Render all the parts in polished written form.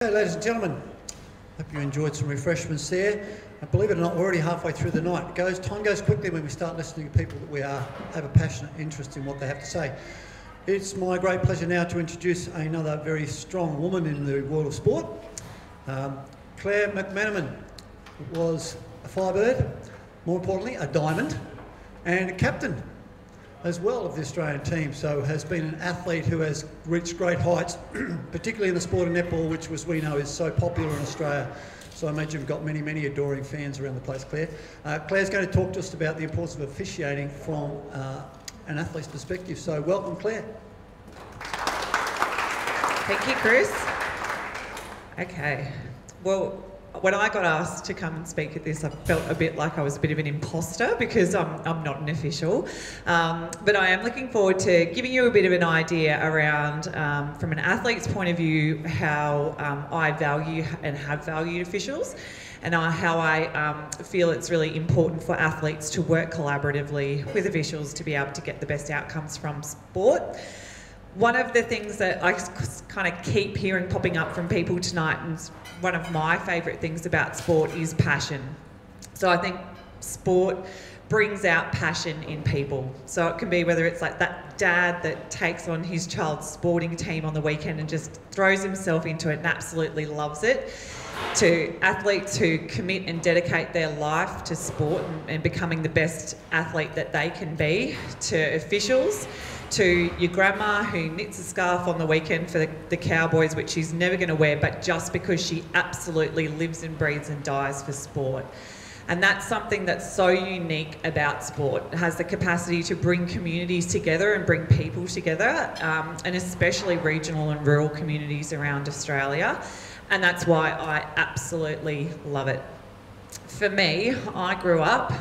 Hey, ladies and gentlemen, hope you enjoyed some refreshments there. And believe it or not, we're already halfway through the night. Time goes quickly when we start listening to people that have a passionate interest in what they have to say. It's my great pleasure now to introduce another very strong woman in the world of sport. Clare McMeniman was a Firebird, more importantly a Diamond, and a captain as well of the Australian team, so has been an athlete who has reached great heights, particularly in the sport of netball, which, as we know, is so popular in Australia. So I imagine you've got many, many adoring fans around the place, Clare. Clare's going to talk to us about the importance of officiating from an athlete's perspective. So welcome, Clare. Thank you, Chris. Okay, well, when I got asked to come and speak at this, I felt a bit like I was a bit of an imposter because I'm not an official. But I am looking forward to giving you a bit of an idea around, from an athlete's point of view, how I value and have valued officials, and how I feel it's really important for athletes to work collaboratively with officials to be able to get the best outcomes from sport. One of the things that I kind of keep hearing popping up from people tonight, and one of my favourite things about sport, is passion. So I think sport brings out passion in people. So it can be whether it's like that dad that takes on his child's sporting team on the weekend and just throws himself into it and absolutely loves it, to athletes who commit and dedicate their life to sport and becoming the best athlete that they can be, to officials, to your grandma who knits a scarf on the weekend for the Cowboys, which she's never going to wear, but just because she absolutely lives and breathes and dies for sport. And that's something that's so unique about sport. It has the capacity to bring communities together and bring people together, and especially regional and rural communities around Australia. And that's why I absolutely love it. For me, I grew up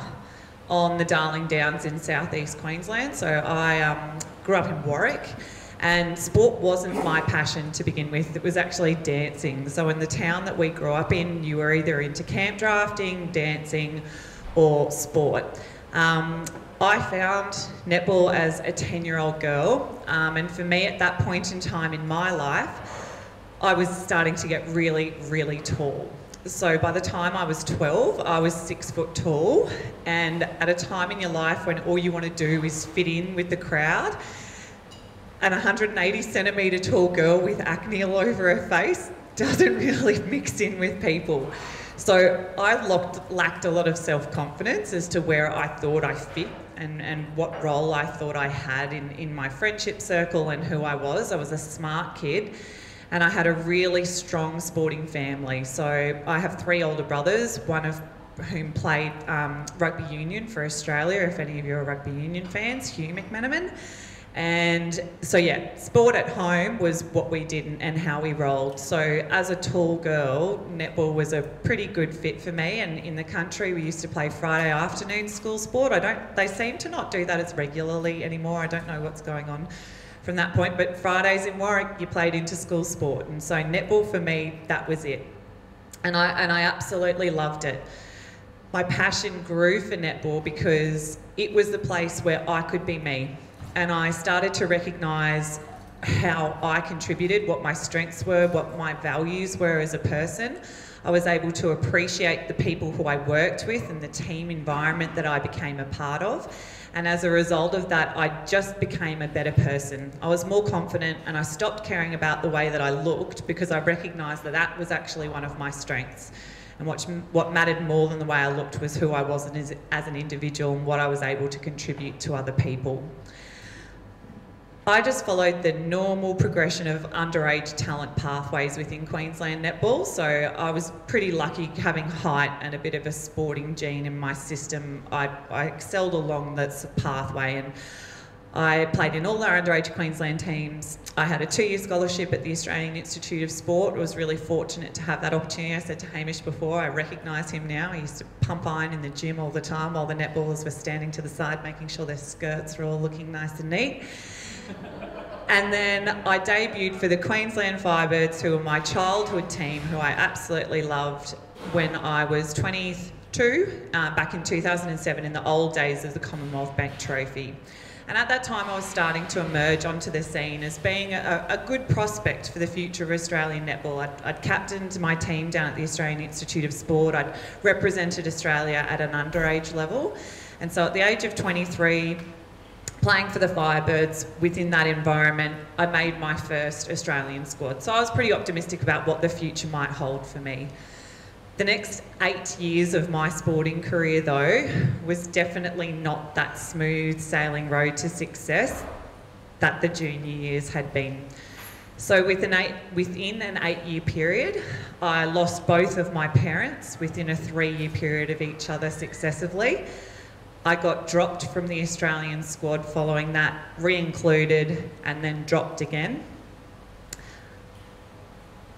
on the Darling Downs in southeast Queensland, so I grew up in Warwick, and sport wasn't my passion to begin with. It was actually dancing. So in the town that we grew up in, you were either into camp drafting, dancing, or sport. I found netball as a 10-year-old girl, and for me at that point in time in my life, I was starting to get really, really tall. So by the time I was 12, I was 6 foot tall, and at a time in your life when all you want to do is fit in with the crowd, an 180 centimetre tall girl with acne all over her face doesn't really mix in with people. So I lacked a lot of self-confidence as to where I thought I fit and what role I thought I had in my friendship circle and who I was. I was a smart kid, and I had a really strong sporting family. So I have 3 older brothers, one of whom played rugby union for Australia, if any of you are rugby union fans, Hugh McMeniman. And so yeah, sport at home was what we did and how we rolled. So as a tall girl, netball was a pretty good fit for me, and in the country we used to play Friday afternoon school sport. They seem to not do that as regularly anymore. I don't know what's going on from that point, but Fridays in Warwick you played inter-school sport, and so netball for me, that was it. And I absolutely loved it. My passion grew for netball because it was the place where I could be me, and I started to recognise how I contributed, what my strengths were, what my values were as a person. I was able to appreciate the people who I worked with and the team environment that I became a part of. And as a result of that, I just became a better person. I was more confident, and I stopped caring about the way that I looked because I recognised that that was actually one of my strengths. And what mattered more than the way I looked was who I was as an individual and what I was able to contribute to other people. I just followed the normal progression of underage talent pathways within Queensland netball, so I was pretty lucky having height and a bit of a sporting gene in my system. I excelled along this pathway, and I played in all our underage Queensland teams. I had a 2-year scholarship at the Australian Institute of Sport. I was really fortunate to have that opportunity. I said to Hamish before, I recognise him now. He used to pump iron in the gym all the time while the netballers were standing to the side making sure their skirts were all looking nice and neat. And then I debuted for the Queensland Firebirds, who were my childhood team, who I absolutely loved, when I was 22, back in 2007, in the old days of the Commonwealth Bank Trophy. And at that time I was starting to emerge onto the scene as being a good prospect for the future of Australian netball. I'd captained my team down at the Australian Institute of Sport. I'd represented Australia at an underage level. And so at the age of 23, playing for the Firebirds within that environment, I made my first Australian squad. So I was pretty optimistic about what the future might hold for me. The next 8 years of my sporting career, though, was definitely not that smooth sailing road to success that the junior years had been. So within an 8-year period, I lost both of my parents within a 3-year period of each other successively. I got dropped from the Australian squad following that, re-included, and then dropped again.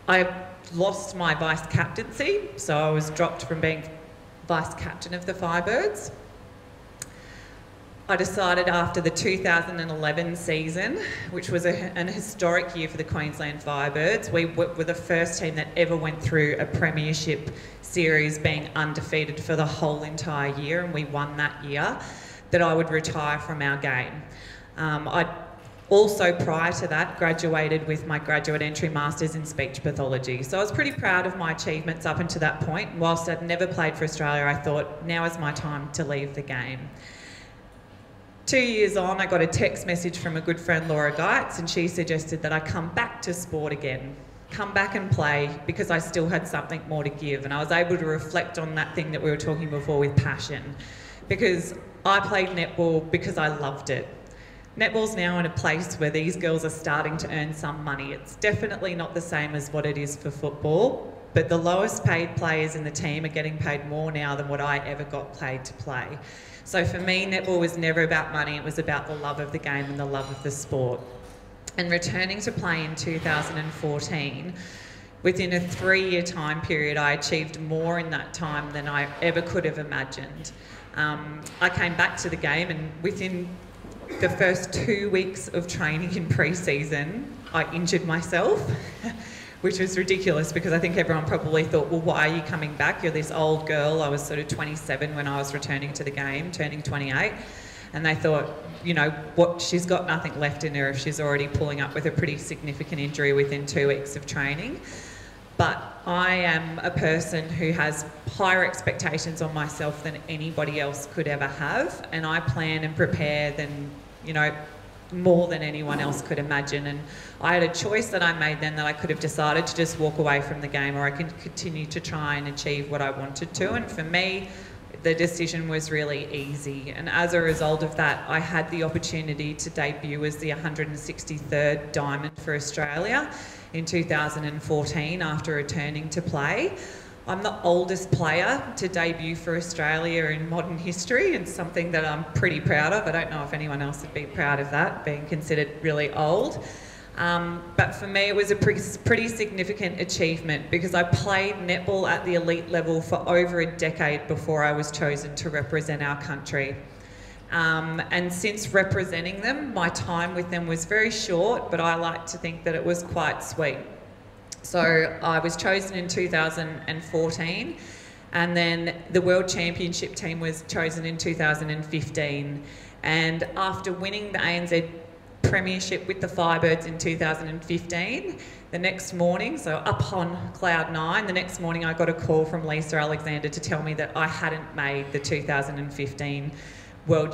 I lost my vice captaincy, so I was dropped from being vice captain of the Firebirds. I decided after the 2011 season, which was an historic year for the Queensland Firebirds, we were the first team that ever went through a premiership series being undefeated for the whole entire year, and we won that year, that I would retire from our game. I also, prior to that, graduated with my graduate entry masters in speech pathology. So I was pretty proud of my achievements up until that point. Whilst I'd never played for Australia, I thought, now is my time to leave the game. 2 years on, I got a text message from a good friend, Laura Geitz, and she suggested that I come back to sport again, come back and play, because I still had something more to give. And I was able to reflect on that thing that we were talking before with passion, because I played netball because I loved it. Netball's now in a place where these girls are starting to earn some money. It's definitely not the same as what it is for football, but the lowest paid players in the team are getting paid more now than what I ever got paid to play. So for me, netball was never about money, it was about the love of the game and the love of the sport. And returning to play in 2014, within a 3-year time period, I achieved more in that time than I ever could have imagined. I came back to the game, and within the first 2 weeks of training in pre-season, I injured myself, which was ridiculous because I think everyone probably thought, well, why are you coming back? You're this old girl. I was sort of 27 when I was returning to the game, turning 28. And they thought, you know, what, she's got nothing left in her if she's already pulling up with a pretty significant injury within 2 weeks of training. But I am a person who has higher expectations on myself than anybody else could ever have. And I plan and prepare than, you know, more than anyone else could imagine. And I had a choice that I made then, that I could have decided to just walk away from the game, or I could continue to try and achieve what I wanted to. And for me, the decision was really easy. And as a result of that, I had the opportunity to debut as the 163rd Diamond for Australia in 2014 after returning to play. I'm the oldest player to debut for Australia in modern history, and something that I'm pretty proud of. I don't know if anyone else would be proud of that, being considered really old. But for me, it was a pretty significant achievement, because I played netball at the elite level for over a decade before I was chosen to represent our country. And since representing them, my time with them was very short, but I like to think that it was quite sweet. So I was chosen in 2014, and then the World Championship team was chosen in 2015. And after winning the ANZ Premiership with the Firebirds in 2015, the next morning, so up on cloud 9, the next morning I got a call from Lisa Alexander to tell me that I hadn't made the 2015 World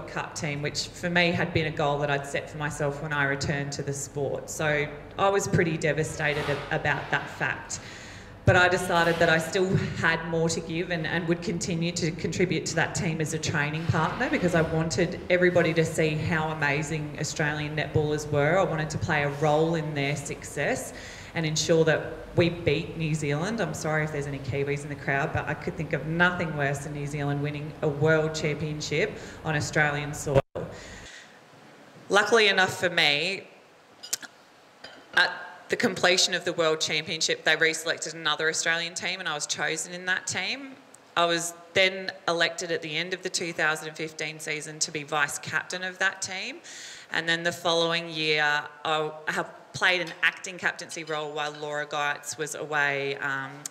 Cup team, which for me had been a goal that I'd set for myself when I returned to the sport. So I was pretty devastated about that fact. But I decided that I still had more to give, and would continue to contribute to that team as a training partner, because I wanted everybody to see how amazing Australian netballers were. I wanted to play a role in their success and ensure that we beat New Zealand. I'm sorry if there's any Kiwis in the crowd, but I could think of nothing worse than New Zealand winning a world championship on Australian soil. Luckily enough for me, at the completion of the World Championship, they reselected another Australian team, and I was chosen in that team. I was then elected at the end of the 2015 season to be vice captain of that team. And then the following year, I have played an acting captaincy role while Laura Geitz was away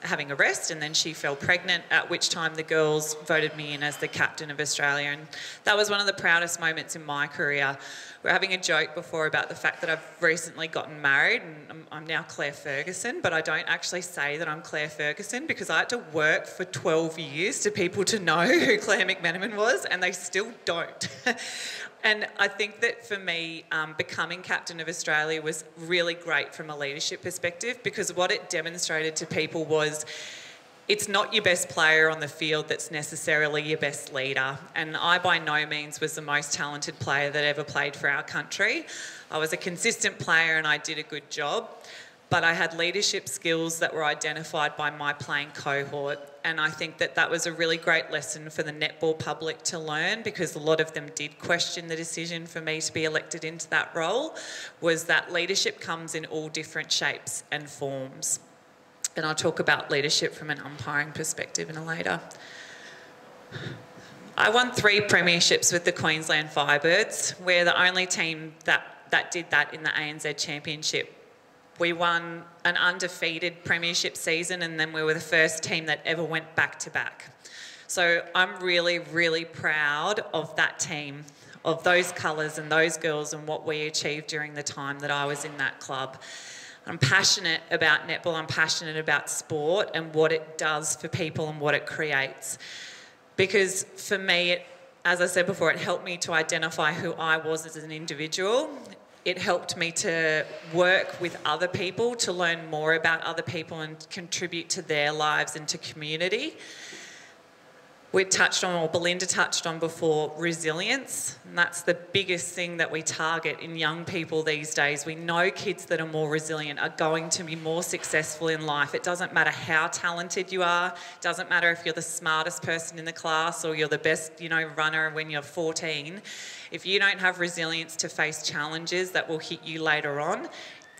having a rest, and then she fell pregnant, at which time the girls voted me in as the captain of Australia. And that was one of the proudest moments in my career. We were having a joke before about the fact that I've recently gotten married, and I'm now Claire Ferguson, but I don't actually say that I'm Claire Ferguson because I had to work for 12 years to people to know who Clare McMeniman was, and they still don't. And I think that for me, becoming captain of Australia was really great from a leadership perspective, because what it demonstrated to people was it's not your best player on the field that's necessarily your best leader. And I by no means was the most talented player that ever played for our country. I was a consistent player and I did a good job, but I had leadership skills that were identified by my playing cohort. And I think that that was a really great lesson for the netball public to learn, because a lot of them did question the decision for me to be elected into that role, was that leadership comes in all different shapes and forms. And I'll talk about leadership from an umpiring perspective in a later. I won 3 premierships with the Queensland Firebirds. We're the only team that did that in the ANZ Championship. We won an undefeated premiership season, and then we were the first team that ever went back-to-back. So I'm really, really proud of that team, of those colours and those girls and what we achieved during the time that I was in that club. I'm passionate about netball, I'm passionate about sport and what it does for people and what it creates. Because for me, as I said before, it helped me to identify who I was as an individual. It helped me to work with other people, to learn more about other people and contribute to their lives and to community. We touched on, or Belinda touched on before, resilience. And that's the biggest thing that we target in young people these days. We know kids that are more resilient are going to be more successful in life. It doesn't matter how talented you are. It doesn't matter if you're the smartest person in the class or you're the best, runner when you're 14. If you don't have resilience to face challenges that will hit you later on,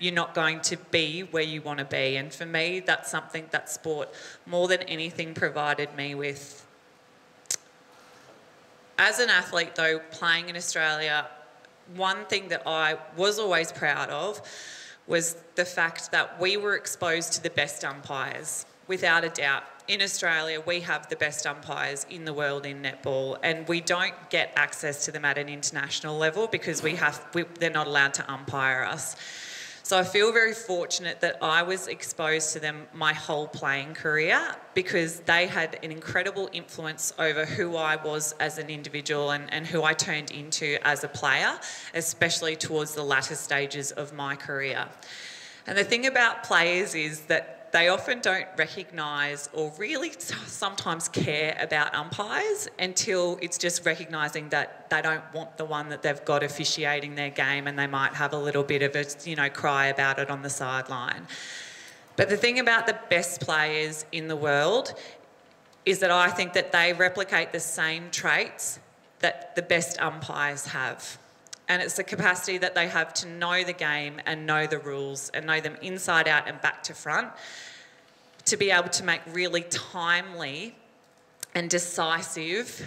you're not going to be where you want to be. And for me, that's something that sport, more than anything, provided me with. As an athlete, though, playing in Australia, one thing that I was always proud of was the fact that we were exposed to the best umpires, without a doubt. In Australia, we have the best umpires in the world in netball, and we don't get access to them at an international level because they're not allowed to umpire us. So I feel very fortunate that I was exposed to them my whole playing career, because they had an incredible influence over who I was as an individual and who I turned into as a player, especially towards the latter stages of my career. And the thing about players is that they often don't recognise or really sometimes care about umpires until it's just recognising that they don't want the one that they've got officiating their game, and they might have a little bit of a, cry about it on the sideline. But the thing about the best players in the world is that I think that they replicate the same traits that the best umpires have. And it's the capacity that they have to know the game and know the rules and know them inside out and back to front, to be able to make really timely and decisive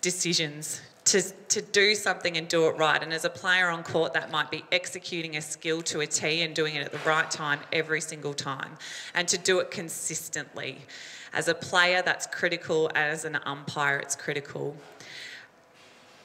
decisions, to do something and do it right. And as a player on court, that might be executing a skill to a T and doing it at the right time every single time, and to do it consistently. As a player, that's critical, and as an umpire, it's critical.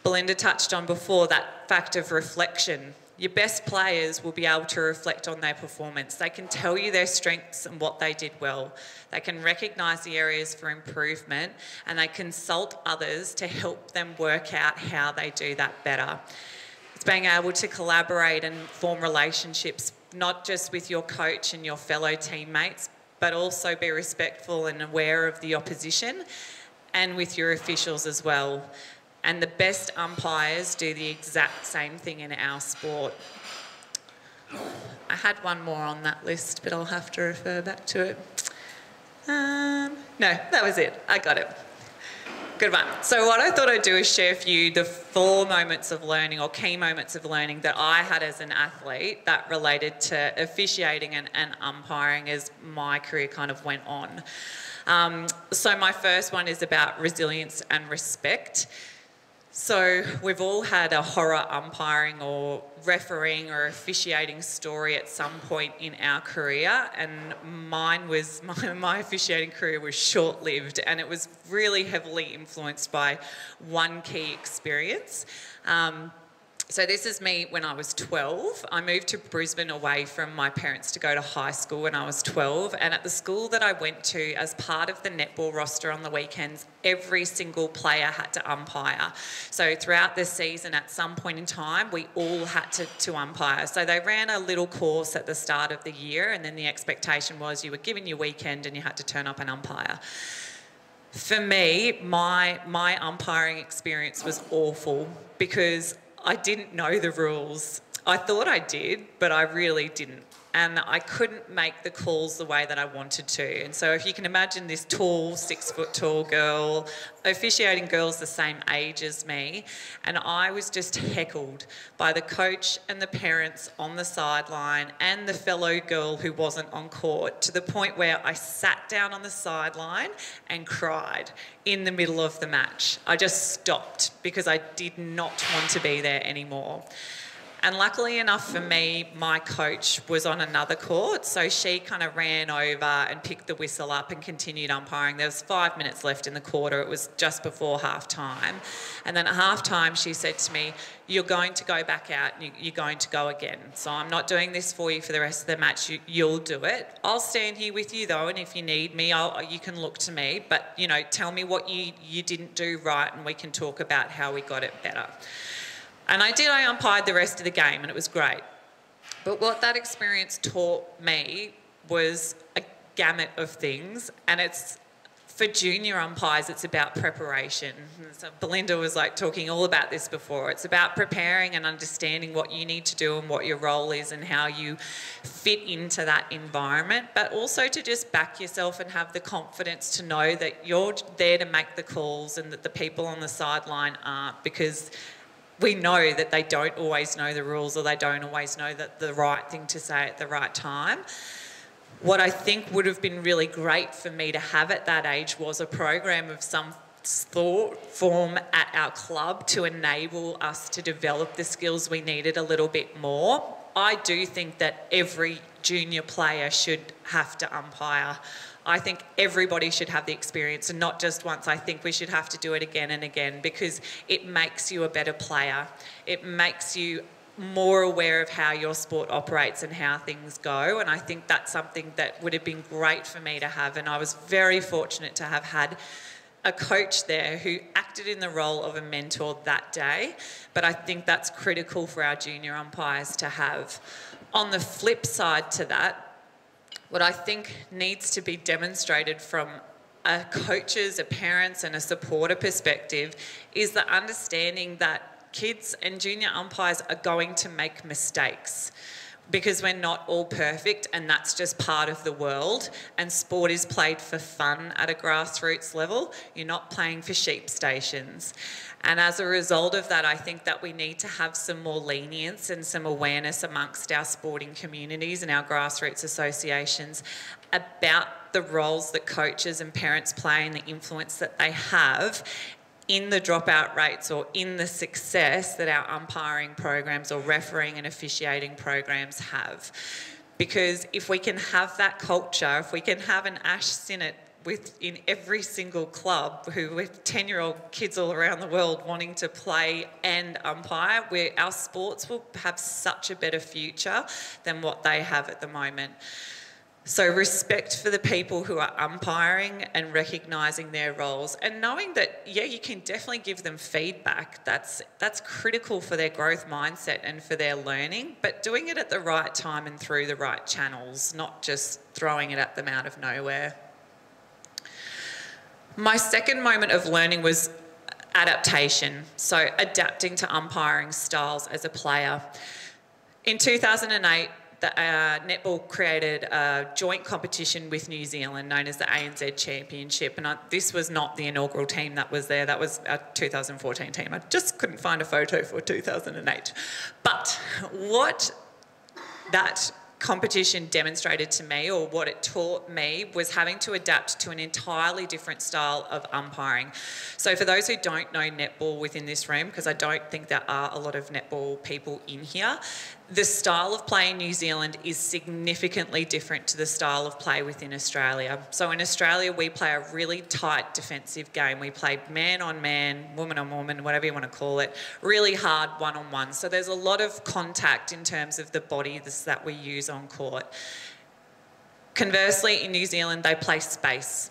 Belinda touched on before that fact of reflection. Your best players will be able to reflect on their performance. They can tell you their strengths and what they did well. They can recognise the areas for improvement, and they consult others to help them work out how they do that better. It's being able to collaborate and form relationships, not just with your coach and your fellow teammates, but also be respectful and aware of the opposition and with your officials as well. And the best umpires do the exact same thing in our sport. I had one more on that list, but I'll have to refer back to it. No, that was it. I got it. Good one. So what I thought I'd do is share for you the 4 moments of learning, or key moments of learning, that I had as an athlete that related to officiating and umpiring as my career kind of went on. So my first one is about resilience and respect. So we've all had a horror umpiring or refereeing or officiating story at some point in our career, and mine was, my officiating career was short-lived, and it was really heavily influenced by one key experience. So this is me when I was 12. I moved to Brisbane away from my parents to go to high school when I was 12, and at the school that I went to, as part of the netball roster on the weekends, every single player had to umpire. So throughout the season, at some point in time, we all had to umpire. So they ran a little course at the start of the year, and then the expectation was you were given your weekend and you had to turn up and umpire. For me, my umpiring experience was awful because I didn't know the rules. I thought I did, but I really didn't. And I couldn't make the calls the way that I wanted to. And so if you can imagine this tall, 6 foot tall girl, officiating girls the same age as me, and I was just heckled by the coach and the parents on the sideline and the fellow girl who wasn't on court, to the point where I sat down on the sideline and cried in the middle of the match. I just stopped because I did not want to be there anymore. And luckily enough for me, my coach was on another court, so she kind of ran over and picked the whistle up and continued umpiring. There was 5 minutes left in the quarter. It was just before half time. And then at half time, she said to me, "You're going to go back out and you're going to go again. So I'm not doing this for you for the rest of the match. You'll do it. I'll stand here with you though, and if you need me, you can look to me. But, you know, tell me what you didn't do right and we can talk about how we got it better." And I did. I umpired the rest of the game and it was great. But what that experience taught me was a gamut of things, and it's, for junior umpires, it's about preparation. So Belinda was like talking all about this before. It's about preparing and understanding what you need to do and what your role is and how you fit into that environment, but also to just back yourself and have the confidence to know that you're there to make the calls and that the people on the sideline aren't, because we know that they don't always know the rules, or they don't always know that the right thing to say at the right time. What I think would have been really great for me to have at that age was a program of some form at our club to enable us to develop the skills we needed a little bit more. I do think that every junior player should have to umpire. I think everybody should have the experience, and not just once. I think we should have to do it again and again, because it makes you a better player. It makes you more aware of how your sport operates and how things go, and I think that's something that would have been great for me to have, and I was very fortunate to have had a coach there who acted in the role of a mentor that day, but I think that's critical for our junior umpires to have. On the flip side to that, what I think needs to be demonstrated from a coach's, a parent's and a supporter perspective is the understanding that kids and junior umpires are going to make mistakes, because we're not all perfect, and that's just part of the world, and sport is played for fun at a grassroots level. You're not playing for sheep stations. And as a result of that, I think that we need to have some more lenience and some awareness amongst our sporting communities and our grassroots associations about the roles that coaches and parents play and the influence that they have in the dropout rates or in the success that our umpiring programs or refereeing and officiating programs have. Because if we can have that culture, if we can have an Ash Sinnott in every single club with 10-year-old kids all around the world wanting to play and umpire, our sports will have such a better future than what they have at the moment. So respect for the people who are umpiring and recognising their roles, and knowing that, yeah, you can definitely give them feedback. That's critical for their growth mindset and for their learning, but doing it at the right time and through the right channels, not just throwing it at them out of nowhere. My second moment of learning was adaptation, so adapting to umpiring styles as a player. In 2008, the netball created a joint competition with New Zealand known as the ANZ Championship, and this was not the inaugural team that was there. That was our 2014 team. I just couldn't find a photo for 2008. But what that competition demonstrated to me, or what it taught me, was having to adapt to an entirely different style of umpiring. So for those who don't know netball within this room, because I don't think there are a lot of netball people in here, the style of play in New Zealand is significantly different to the style of play within Australia. So in Australia, we play a really tight defensive game. We play man on man, woman on woman, whatever you want to call it, really hard one-on-one. So there's a lot of contact in terms of the bodies that we use on court. Conversely, in New Zealand, they play space.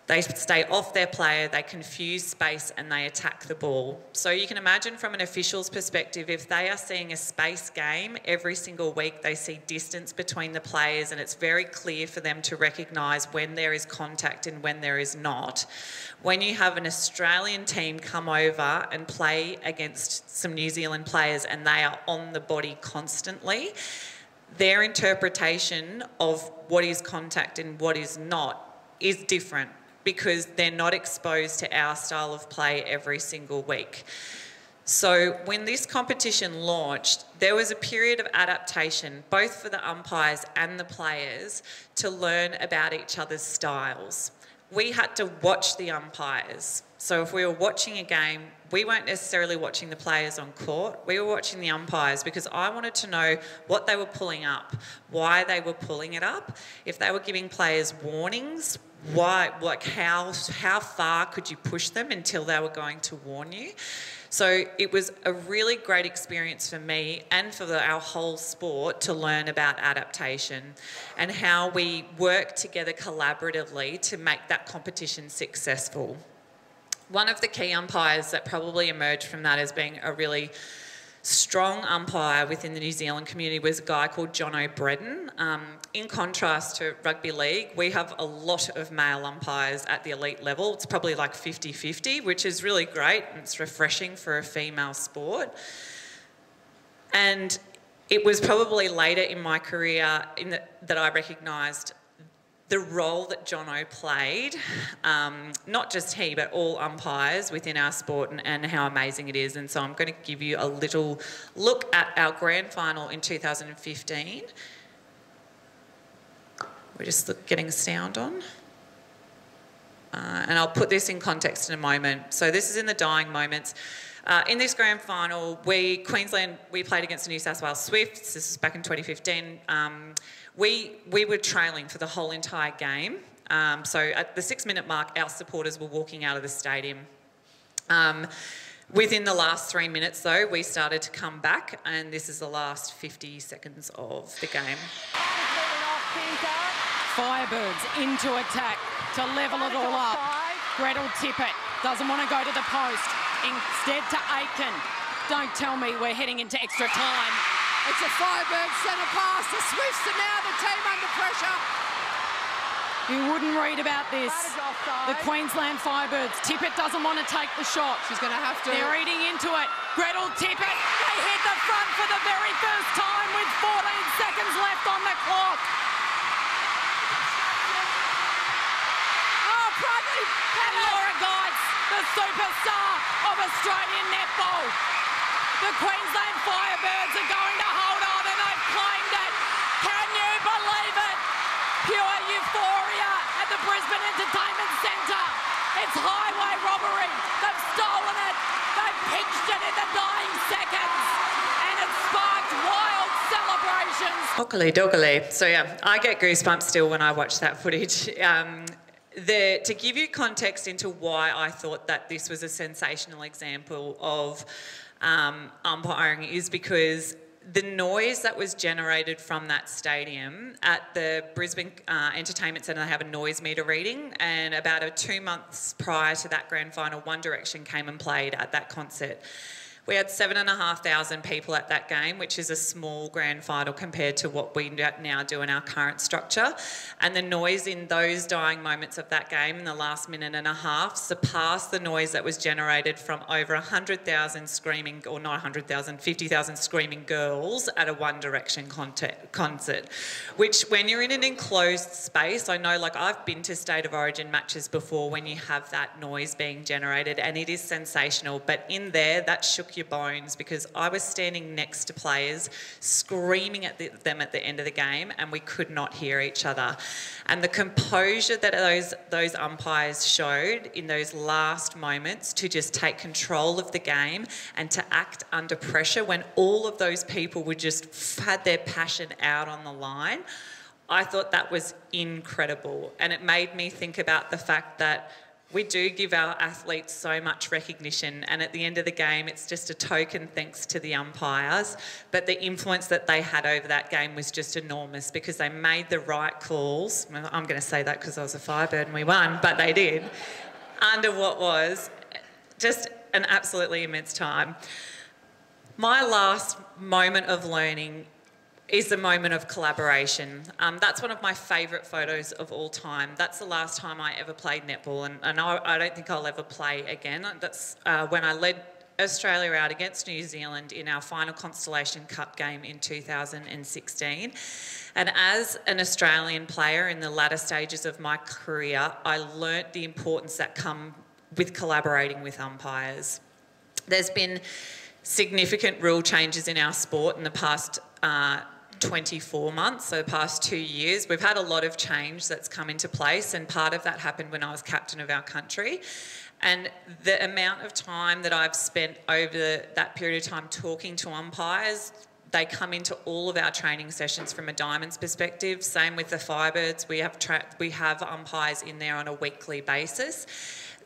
They stay off their player, they confuse space, and they attack the ball. So you can imagine from an official's perspective, if they are seeing a space game every single week, they see distance between the players, and it's very clear for them to recognise when there is contact and when there is not. When you have an Australian team come over and play against some New Zealand players and they are on the body constantly, their interpretation of what is contact and what is not is different, because they're not exposed to our style of play every single week. So when this competition launched, there was a period of adaptation, both for the umpires and the players, to learn about each other's styles. We had to watch the umpires. So if we were watching a game, we weren't necessarily watching the players on court, we were watching the umpires, because I wanted to know what they were pulling up, why they were pulling it up, if they were giving players warnings, why, like how far could you push them until they were going to warn you. So it was a really great experience for me and for our whole sport to learn about adaptation and how we work together collaboratively to make that competition successful. One of the key umpires that probably emerged from that as being a really strong umpire within the New Zealand community was a guy called John O'Bredden. In contrast to rugby league, we have a lot of male umpires at the elite level. It's probably like 50-50, which is really great. It's refreshing for a female sport. And it was probably later in my career that I recognised the role that Jono played, not just he, but all umpires within our sport, and how amazing it is. And so I'm going to give you a little look at our grand final in 2015. We're just getting sound on. And I'll put this in context in a moment. So this is in the dying moments. In this grand final, Queensland, we played against the New South Wales Swifts. This was back in 2015. We were trailing for the whole entire game. So at the 6-minute mark, our supporters were walking out of the stadium. Within the last 3 minutes, though, we started to come back, and this is the last 50 seconds of the game. Firebirds into attack to level it all up. Gretel Tippett doesn't want to go to the post. Instead to Aiken. Don't tell me we're heading into extra time. It's a Firebird centre pass. The Swifts are now the team under pressure. You wouldn't read about this. The Queensland Firebirds. Tippett doesn't want to take the shot. She's going to have to. They're eating into it. Gretel Tippett. They hit the front for the very first time with 14 seconds left on the clock. Oh, Bradley. And Laura Geitz, the superstar of Australian netball. The Queensland Firebirds are going to hold on, and they've claimed it. Can you believe it? Pure euphoria at the Brisbane Entertainment Centre. It's highway robbery. They've stolen it. They've pitched it in the dying seconds. And it sparked wild celebrations. Oggly doggly. So yeah, I get goosebumps still when I watch that footage. To give you context into why I thought that this was a sensational example of umpiring is because the noise that was generated from that stadium at the Brisbane Entertainment Centre, they have a noise meter reading, and about 2 months prior to that grand final, One Direction came and played at that concert. We had 7,500 people at that game, which is a small grand final compared to what we now do in our current structure. And the noise in those dying moments of that game in the last minute and a half surpassed the noise that was generated from over 100,000 screaming, or not 100,000, 50,000 screaming girls at a One Direction concert. Which, when you're in an enclosed space, I know, like, I've been to State of Origin matches before when you have that noise being generated, and it is sensational. But in there, that shook your your bones, because I was standing next to players screaming at them at the end of the game and we could not hear each other. And the composure that those umpires showed in those last moments to just take control of the game and to act under pressure when all of those people were just had their passion out on the line, I thought that was incredible. And it made me think about the fact that we do give our athletes so much recognition, and at the end of the game it's just a token thanks to the umpires, but the influence that they had over that game was just enormous because they made the right calls. Well, I'm going to say that because I was a Firebird and we won, but they did, under what was just an absolutely immense time. My last moment of learning is the moment of collaboration. That's one of my favourite photos of all time. That's the last time I ever played netball, and I don't think I'll ever play again. That's when I led Australia out against New Zealand in our final Constellation Cup game in 2016. And as an Australian player in the latter stages of my career, I learnt the importance that come with collaborating with umpires. There's been significant rule changes in our sport in the past 24 months, so the past 2 years. We've had a lot of change that's come into place, and part of that happened when I was captain of our country. And the amount of time that I've spent over that period of time talking to umpires, they come into all of our training sessions from a Diamonds perspective. Same with the Firebirds. We have umpires in there on a weekly basis.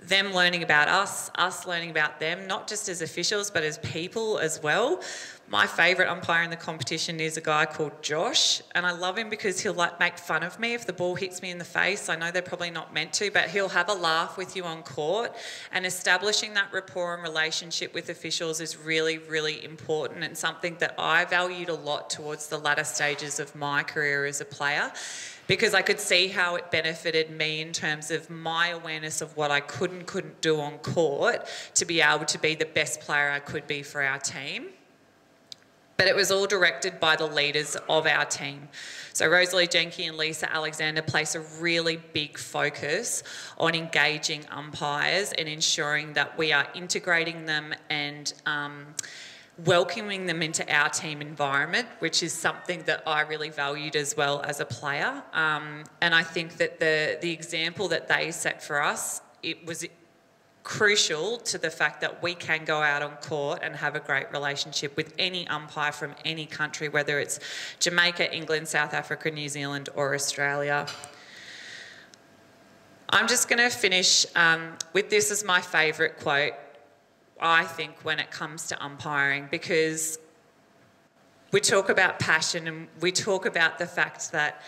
Them learning about us learning about them, not just as officials, but as people as well. My favourite umpire in the competition is a guy called Josh, and I love him because he'll make fun of me if the ball hits me in the face. I know they're probably not meant to, but he'll have a laugh with you on court, and establishing that rapport and relationship with officials is really, really important, and something that I valued a lot towards the latter stages of my career as a player, because I could see how it benefited me in terms of my awareness of what I could and couldn't do on court to be able to be the best player I could be for our team. But it was all directed by the leaders of our team. So Rosalie Jenke and Lisa Alexander place a really big focus on engaging umpires and ensuring that we are integrating them and welcoming them into our team environment, which is something that I really valued as well as a player. And I think that the example that they set for us, it was crucial to the fact that we can go out on court and have a great relationship with any umpire from any country, whether it's Jamaica, England, South Africa, New Zealand or Australia. I'm just going to finish with this as my favourite quote, I think, when it comes to umpiring, because we talk about passion and we talk about the fact that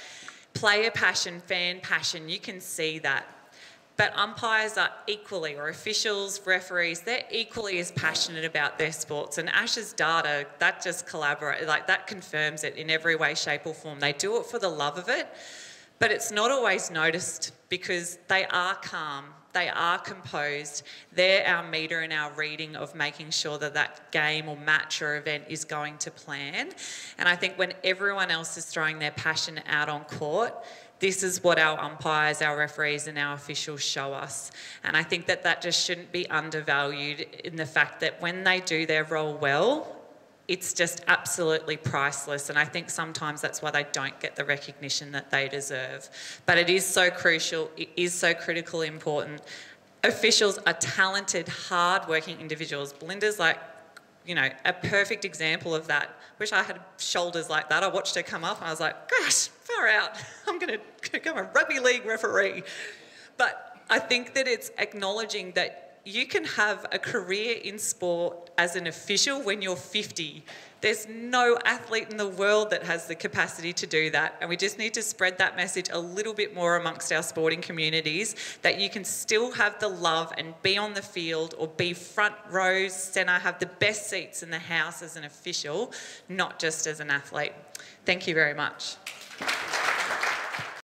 player passion, fan passion, you can see that. But umpires are equally, or officials, referees, they're equally as passionate about their sports. And Ash's data, that just that confirms it in every way, shape or form. They do it for the love of it, but it's not always noticed because they are calm, they are composed. They're our meter and our reading of making sure that that game or match or event is going to plan. And I think when everyone else is throwing their passion out on court, this is what our umpires, our referees and our officials show us. And I think that that just shouldn't be undervalued in the fact that when they do their role well, it's just absolutely priceless. And I think sometimes that's why they don't get the recognition that they deserve. But it is so crucial, it is so critically important. Officials are talented, hard-working individuals. Belinda's a perfect example of that. Wish I had shoulders like that. I watched her come up and I was like, gosh, far out. I'm going to become a rugby league referee. But I think that it's acknowledging that you can have a career in sport as an official when you're 50. There's no athlete in the world that has the capacity to do that. And we just need to spread that message a little bit more amongst our sporting communities, that you can still have the love and be on the field or be front row centre, have the best seats in the house as an official, not just as an athlete. Thank you very much.